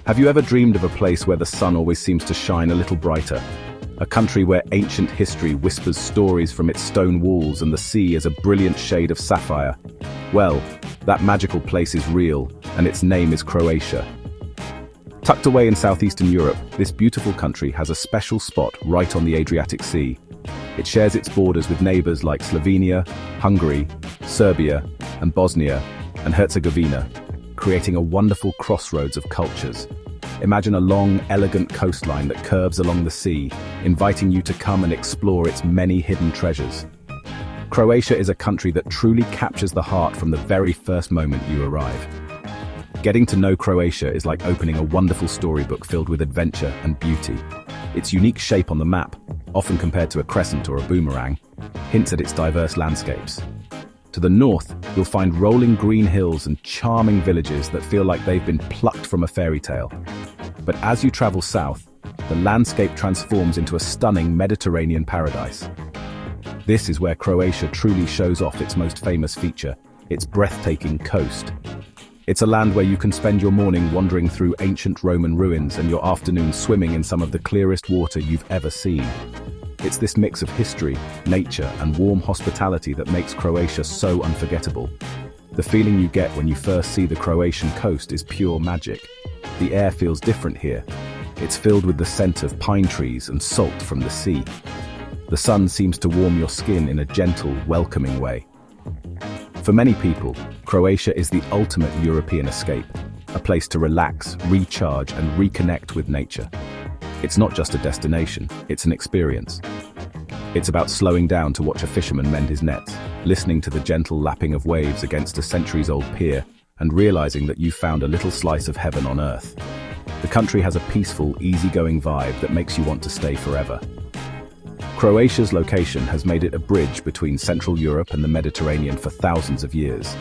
Have you ever dreamed of a place where the sun always seems to shine a little brighter? A country where ancient history whispers stories from its stone walls and the sea is a brilliant shade of sapphire? Well, that magical place is real, and its name is Croatia. Tucked away in southeastern Europe, this beautiful country has a special spot right on the Adriatic Sea. It shares its borders with neighbors like Slovenia, Hungary, Serbia, and Bosnia and Herzegovina, creating a wonderful crossroads of cultures. Imagine a long, elegant coastline that curves along the sea, inviting you to come and explore its many hidden treasures. Croatia is a country that truly captures the heart from the very first moment you arrive. Getting to know Croatia is like opening a wonderful storybook filled with adventure and beauty. Its unique shape on the map, often compared to a crescent or a boomerang, hints at its diverse landscapes. To the north, you'll find rolling green hills and charming villages that feel like they've been plucked from a fairy tale. But as you travel south, the landscape transforms into a stunning Mediterranean paradise. This is where Croatia truly shows off its most famous feature, its breathtaking coast. It's a land where you can spend your morning wandering through ancient Roman ruins and your afternoon swimming in some of the clearest water you've ever seen. It's this mix of history, nature, and warm hospitality that makes Croatia so unforgettable. The feeling you get when you first see the Croatian coast is pure magic. The air feels different here. It's filled with the scent of pine trees and salt from the sea. The sun seems to warm your skin in a gentle, welcoming way. For many people, Croatia is the ultimate European escape, a place to relax, recharge, and reconnect with nature. It's not just a destination, it's an experience. It's about slowing down to watch a fisherman mend his nets, listening to the gentle lapping of waves against a centuries-old pier, and realizing that you've found a little slice of heaven on earth. The country has a peaceful, easygoing vibe that makes you want to stay forever. Croatia's location has made it a bridge between Central Europe and the Mediterranean for thousands of years.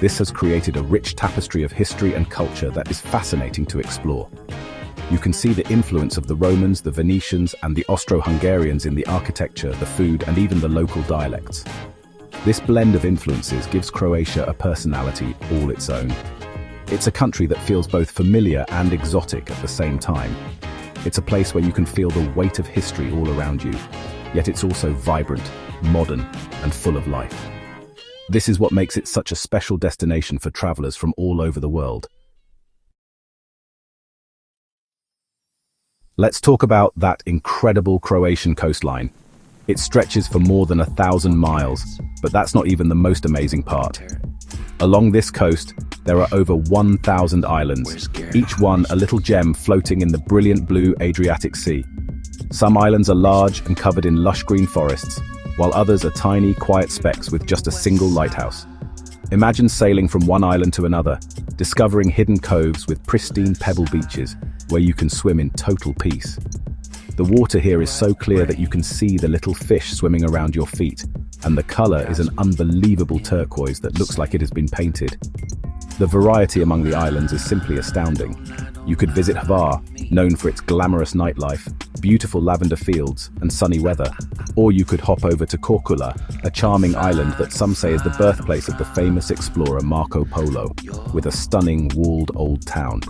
This has created a rich tapestry of history and culture that is fascinating to explore. You can see the influence of the Romans, the Venetians, and the Austro-Hungarians in the architecture, the food, and even the local dialects. This blend of influences gives Croatia a personality all its own. It's a country that feels both familiar and exotic at the same time. It's a place where you can feel the weight of history all around you, yet it's also vibrant, modern, and full of life. This is what makes it such a special destination for travelers from all over the world. Let's talk about that incredible Croatian coastline. It stretches for more than 1,000 miles, but that's not even the most amazing part. Along this coast, there are over 1,000 islands, each one a little gem floating in the brilliant blue Adriatic Sea. Some islands are large and covered in lush green forests, while others are tiny, quiet specks with just a single lighthouse. Imagine sailing from one island to another, discovering hidden coves with pristine pebble beaches where you can swim in total peace. The water here is so clear that you can see the little fish swimming around your feet, and the color is an unbelievable turquoise that looks like it has been painted. The variety among the islands is simply astounding. You could visit Hvar, known for its glamorous nightlife, beautiful lavender fields, and sunny weather. Or you could hop over to Korčula, a charming island that some say is the birthplace of the famous explorer Marco Polo, with a stunning walled old town.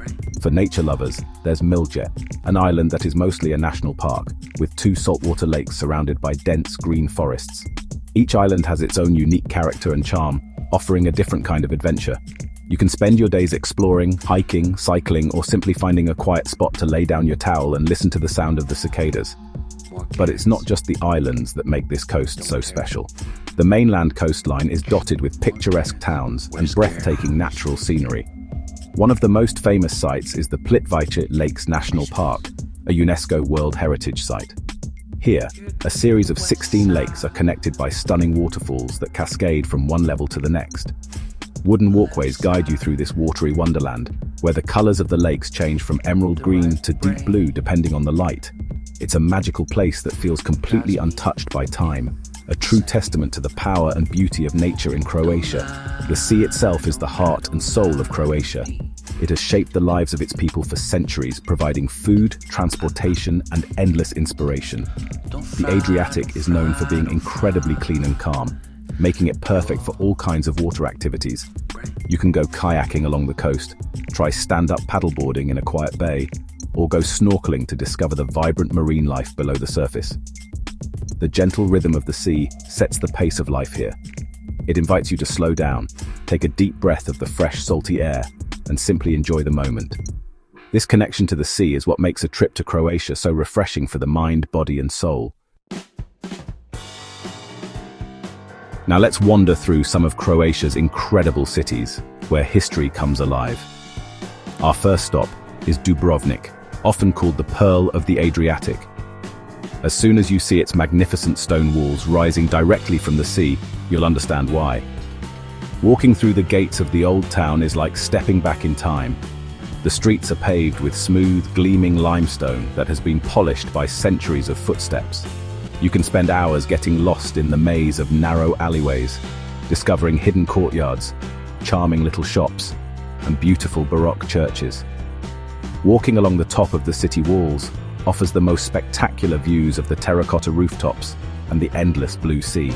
For nature lovers, there's Miljet, an island that is mostly a national park, with 2 saltwater lakes surrounded by dense green forests. Each island has its own unique character and charm, offering a different kind of adventure. You can spend your days exploring, hiking, cycling, or simply finding a quiet spot to lay down your towel and listen to the sound of the cicadas. But it's not just the islands that make this coast so special. The mainland coastline is dotted with picturesque towns and breathtaking natural scenery. One of the most famous sites is the Plitvice Lakes National Park, a UNESCO World Heritage Site. Here, a series of 16 lakes are connected by stunning waterfalls that cascade from one level to the next. Wooden walkways guide you through this watery wonderland, where the colors of the lakes change from emerald green to deep blue depending on the light. It's a magical place that feels completely untouched by time, a true testament to the power and beauty of nature in Croatia. The sea itself is the heart and soul of Croatia. It has shaped the lives of its people for centuries, providing food, transportation, and endless inspiration. The Adriatic is known for being incredibly clean and calm. making it perfect for all kinds of water activities. You can go kayaking along the coast, try stand-up paddleboarding in a quiet bay, or go snorkeling to discover the vibrant marine life below the surface. The gentle rhythm of the sea sets the pace of life here. It invites you to slow down, take a deep breath of the fresh, salty air, and simply enjoy the moment. This connection to the sea is what makes a trip to Croatia so refreshing for the mind, body, and soul. Now let's wander through some of Croatia's incredible cities, where history comes alive. Our first stop is Dubrovnik, often called the Pearl of the Adriatic. As soon as you see its magnificent stone walls rising directly from the sea, you'll understand why. Walking through the gates of the old town is like stepping back in time. The streets are paved with smooth, gleaming limestone that has been polished by centuries of footsteps. You can spend hours getting lost in the maze of narrow alleyways, discovering hidden courtyards, charming little shops, and beautiful Baroque churches. Walking along the top of the city walls offers the most spectacular views of the terracotta rooftops and the endless blue sea.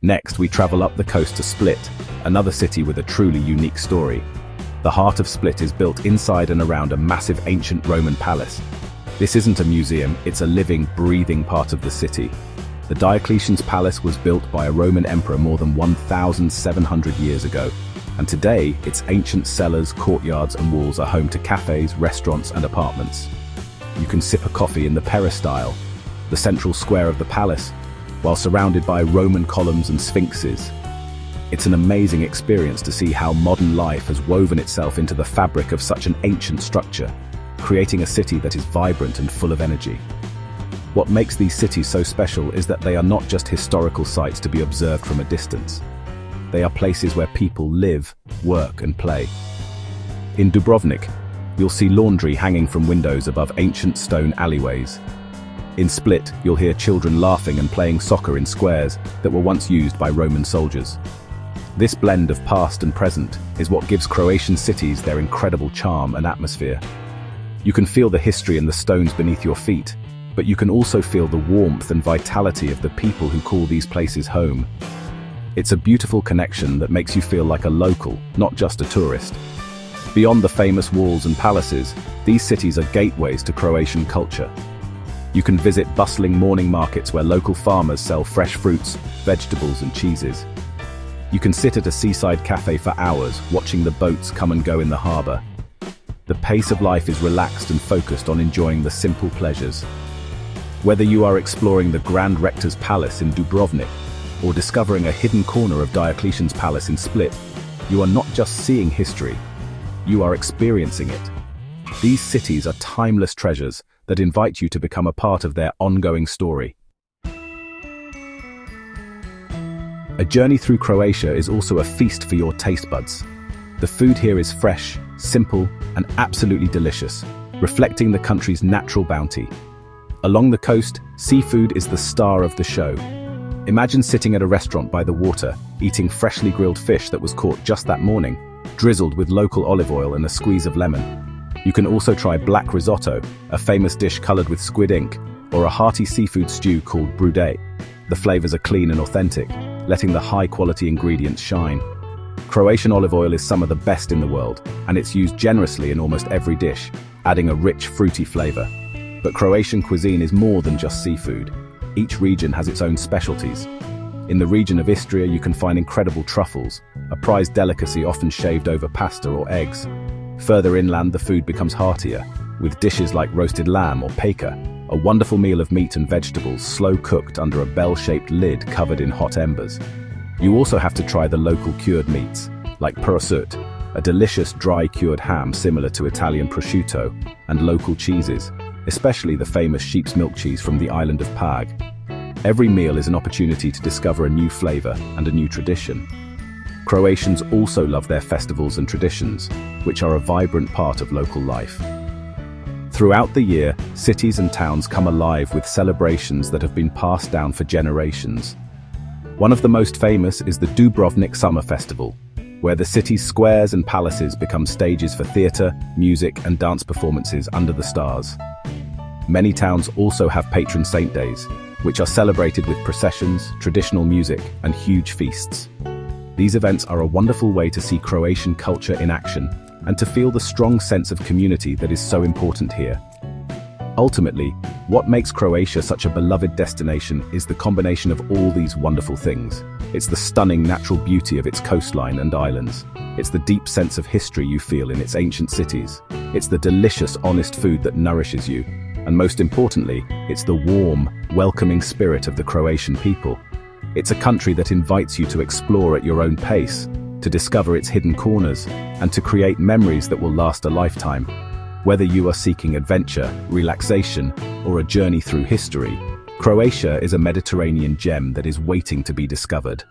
Next, we travel up the coast to Split, another city with a truly unique story. The heart of Split is built inside and around a massive ancient Roman palace. This isn't a museum, it's a living, breathing part of the city. The Diocletian's palace was built by a Roman emperor more than 1,700 years ago, and today its ancient cellars, courtyards and walls are home to cafes, restaurants and apartments. You can sip a coffee in the peristyle, the central square of the palace, while surrounded by Roman columns and sphinxes. It's an amazing experience to see how modern life has woven itself into the fabric of such an ancient structure, creating a city that is vibrant and full of energy. What makes these cities so special is that they are not just historical sites to be observed from a distance. They are places where people live, work and play. In Dubrovnik, you'll see laundry hanging from windows above ancient stone alleyways. In Split, you'll hear children laughing and playing soccer in squares that were once used by Roman soldiers. This blend of past and present is what gives Croatian cities their incredible charm and atmosphere. You can feel the history in the stones beneath your feet, but you can also feel the warmth and vitality of the people who call these places home. It's a beautiful connection that makes you feel like a local, not just a tourist. Beyond the famous walls and palaces, these cities are gateways to Croatian culture. You can visit bustling morning markets where local farmers sell fresh fruits, vegetables and cheeses. You can sit at a seaside cafe for hours, watching the boats come and go in the harbour. The pace of life is relaxed and focused on enjoying the simple pleasures. Whether you are exploring the Grand Rector's Palace in Dubrovnik or discovering a hidden corner of Diocletian's Palace in Split, you are not just seeing history, you are experiencing it. These cities are timeless treasures that invite you to become a part of their ongoing story. A journey through Croatia is also a feast for your taste buds. The food here is fresh, simple, and absolutely delicious, reflecting the country's natural bounty. Along the coast, seafood is the star of the show. Imagine sitting at a restaurant by the water, eating freshly grilled fish that was caught just that morning, drizzled with local olive oil and a squeeze of lemon. You can also try black risotto, a famous dish colored with squid ink, or a hearty seafood stew called brudet. The flavors are clean and authentic, letting the high-quality ingredients shine. Croatian olive oil is some of the best in the world, and it's used generously in almost every dish, adding a rich, fruity flavor. But Croatian cuisine is more than just seafood. Each region has its own specialties. In the region of Istria, you can find incredible truffles, a prized delicacy often shaved over pasta or eggs. Further inland, the food becomes heartier, with dishes like roasted lamb or peka, a wonderful meal of meat and vegetables slow-cooked under a bell-shaped lid covered in hot embers. You also have to try the local cured meats, like prosciutto, a delicious dry cured ham similar to Italian prosciutto, and local cheeses, especially the famous sheep's milk cheese from the island of Pag. Every meal is an opportunity to discover a new flavor and a new tradition. Croatians also love their festivals and traditions, which are a vibrant part of local life. Throughout the year, cities and towns come alive with celebrations that have been passed down for generations. One of the most famous is the Dubrovnik Summer Festival, where the city's squares and palaces become stages for theatre, music and dance performances under the stars. Many towns also have patron saint days, which are celebrated with processions, traditional music, and huge feasts. These events are a wonderful way to see Croatian culture in action and to feel the strong sense of community that is so important here. Ultimately, what makes Croatia such a beloved destination is the combination of all these wonderful things. It's the stunning natural beauty of its coastline and islands. It's the deep sense of history you feel in its ancient cities. It's the delicious, honest food that nourishes you. And most importantly, it's the warm, welcoming spirit of the Croatian people. It's a country that invites you to explore at your own pace, to discover its hidden corners, and to create memories that will last a lifetime. Whether you are seeking adventure, relaxation, or a journey through history, Croatia is a Mediterranean gem that is waiting to be discovered.